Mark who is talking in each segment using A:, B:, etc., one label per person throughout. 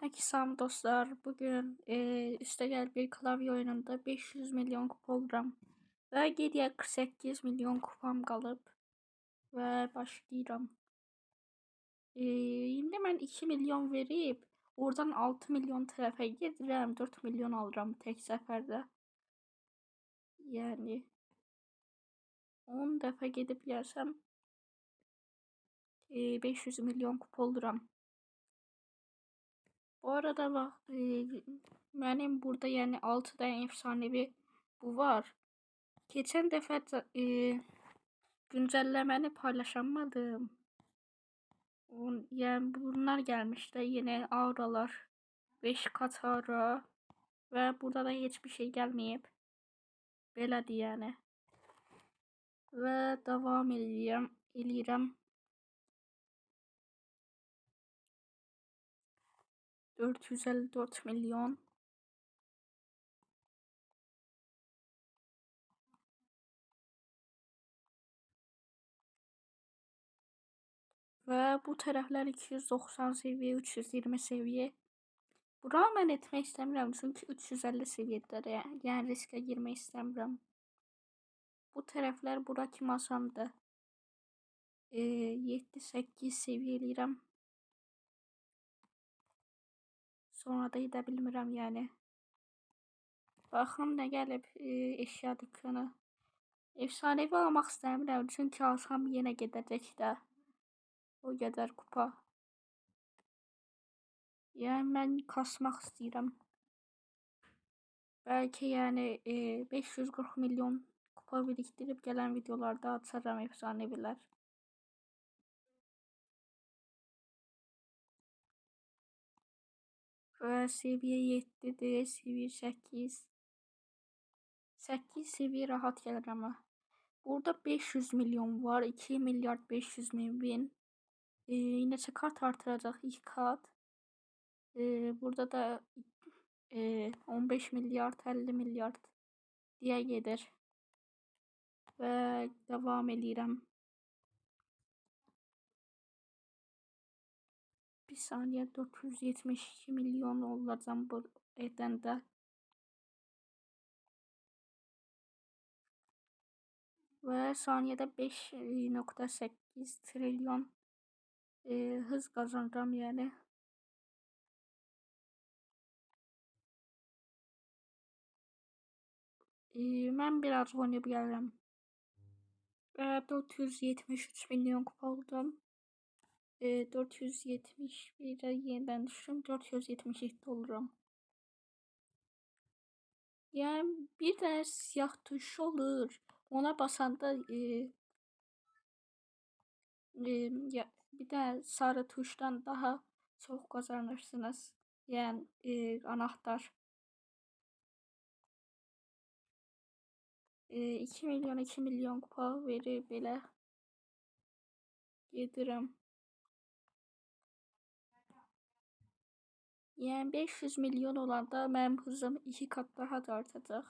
A: Herkese selam dostlar. Bugün üstel bir klavye oyununda 500 milyon kupa oluram. Ve geriye 48 milyon kupam qalıb. Ve başlayıram. İndi mən 2 milyon verib, oradan 6 milyon tərəfə gedirəm, 4 milyon alıram tek səfərdə. Yəni 10 dəfə gedib gəlsəm 500 milyon kupa oluram. Bu arada bak, benim burada yani 6 tane efsanevi bu var. Geçen defa güncellemeni paylaşamadım. Yani bunlar gelmişti yine auralar. 5 kat aura. Ve burada da hiçbir şey gelmeyip. Belədir yani. Ve devam eləyirəm. 454 milyon. Ve bu tərəflər 290 seviye, 320 seviye. Buna mən etmək istəmirəm çünki 350 seviyədə, yəni riskə girmək istəmirəm. Bu tərəflər bura kimi asandır. 7-8 seviyə eləyirəm. Sonra da edə bilmirəm yəni. Baxım nə gəlib eşya dükkanı. Efsanevi almaq istəmirəm çünki alsam yenə gedəcək də. O qədər kupa. Yəni mən kasmaq istəyirəm. Belki yani 540 milyon kupa biriktirip gelen videolarda atarım efsaneviler. Ve seviye 7'de, seviye 8. 8 seviye rahat gelir ama. Burada 500 milyon var. 2 milyar 500 bin. Yine kart artıracak 2 kat. Burada da 15 milyar 50 milyar diye gelir. Ve devam edirəm. Bir saniye 472 milyon olacağım bu edəndə. Ve saniyede 5.8 trilyon hız kazanacağım yani. Ben biraz oynayıp gəlirəm. 473 milyon kupa oldum. 471'e yeniden düştüm. 477 olurum. Yani bir de siyah tuş olur. Ona basanda bir de sarı tuştan daha çok kazanırsınız. Yani anahtar. 2 milyon kupa verib belə gedirəm. Yəni 500 milyon olanda mənim hızım 2 kat daha da artacaq.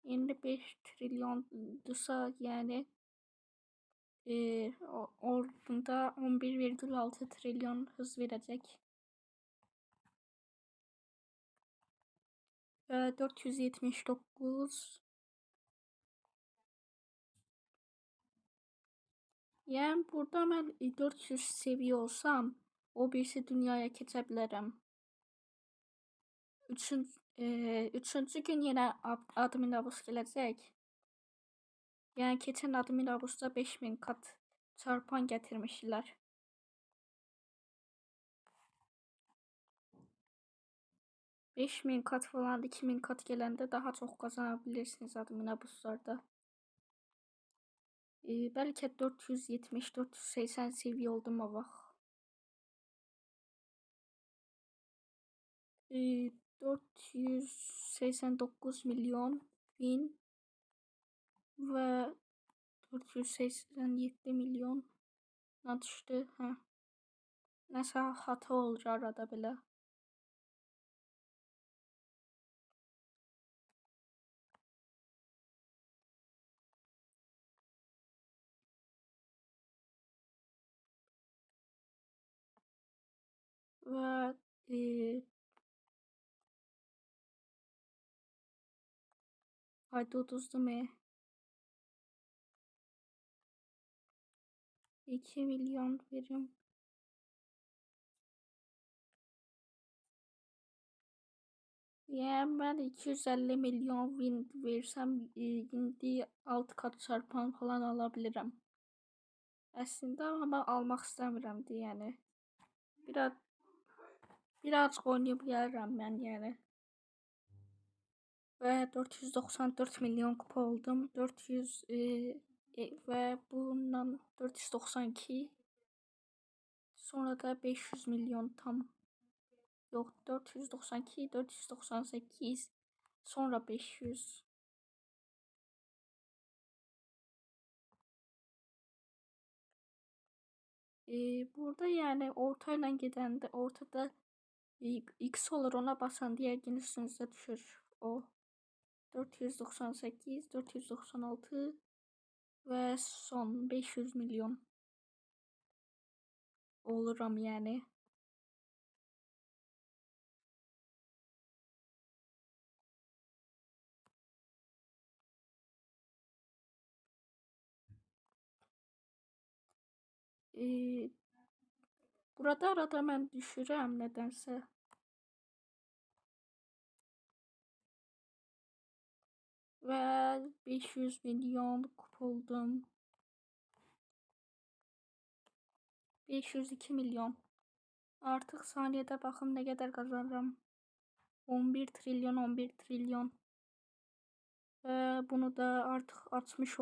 A: İndi 5 trilyondursa, yəni orada 11,6 trilyon hız verəcək. Və 479. Yəni burada mən 400 seviye olsam, o birisi dünyaya keçə bilərəm. Üçüncü gün yine admin abus gələcək. Yəni keçən admin abusda 5000 kat çarpan getirmişler. $5000 kat falan 2000 kat gelende daha çok kazanabilirsiniz admin abuslarda. Belki 470-480 seviye oldum ama bak. 489 milyon bin ve 487 milyon düştü. Nəsə hata olur arada belə. Və Ayda 30 mu? 2 milyon verim. Yani ben 250 milyon win versem indi 6 kat çarpan falan alabilirim. Aslında ama almak istemiyorum yani. Biraz oynayabilirim ben yani. Ve 494 milyon kupa oldum. 400 ve bundan 492. Sonra da 500 milyon tam. Yok 492, 498. Sonra 500. Burada yani ortayla gidende ortada X olur, ona basan diğer gün üstünüze düşür o. 498, 496 ve son 500 milyon olurum yani. Burada arada ben düşürəm nedense. Ve 500 milyon kupa oldum. 502 milyon. Artık saniyede bakın ne kadar kazanırım. 11 trilyon, 11 trilyon. Ve bunu da artık 60